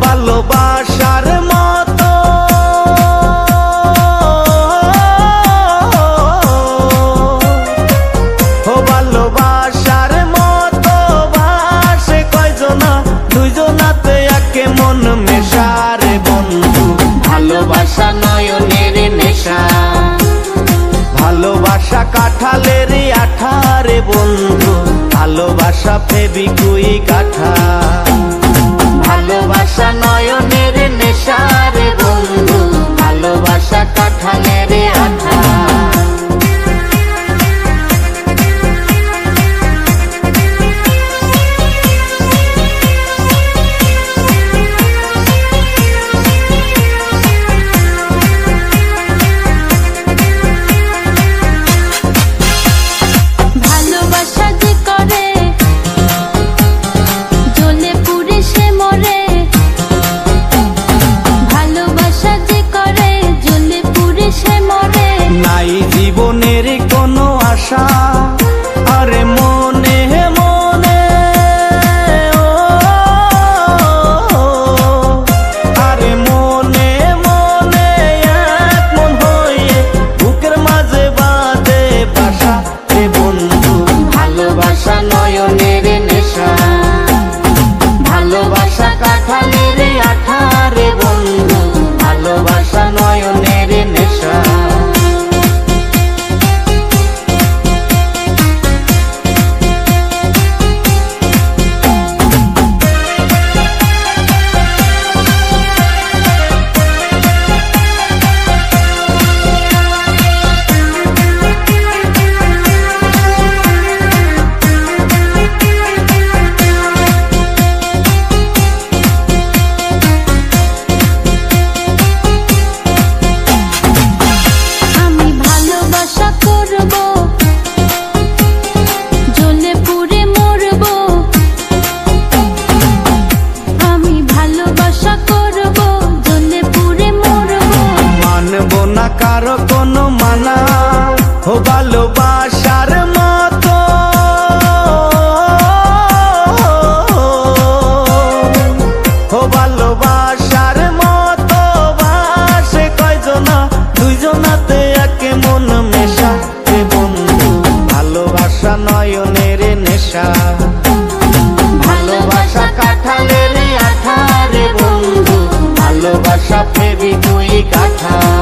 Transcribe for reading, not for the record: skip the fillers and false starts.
ভালোবাসার মতো ভালোবাসার মতো বাসে কয়জনা দুইজনাতে একে মন মেশারে বন্ধু ভালোবাসা নয়নের নেশা ভালোবাসা কাঁঠালের আঠারে বন্ধু ভালোবাসা ফেবিকুইক আঠা ভালোবাসা নয়নের নেশা রে বন্ধু ভালোবাসা কাঁঠালের আঠা জীবনের কোনো আশা আরে মনে মনে আরে মনে মনে এক মন হয়ে বুকের মাঝে বাঁধে বাসা রে বন্ধু ভালোবাসা নয়নের নেশা ভালোবাসা কাঁঠালের আঠা রে বন্ধু ভালোবাসা নয়নের নেশা কারো কোনো মানা ভালোবাসার মতো ভালোবাসার মতো বাসে কয়জনা দুইজনাতে একে মন মেশা রে বন্ধু ভালোবাসা নয়নের নেশা ভালোবাসা কাঁঠালের আঠা রে বন্ধু ভালোবাসা ফেবিকুইক আঠা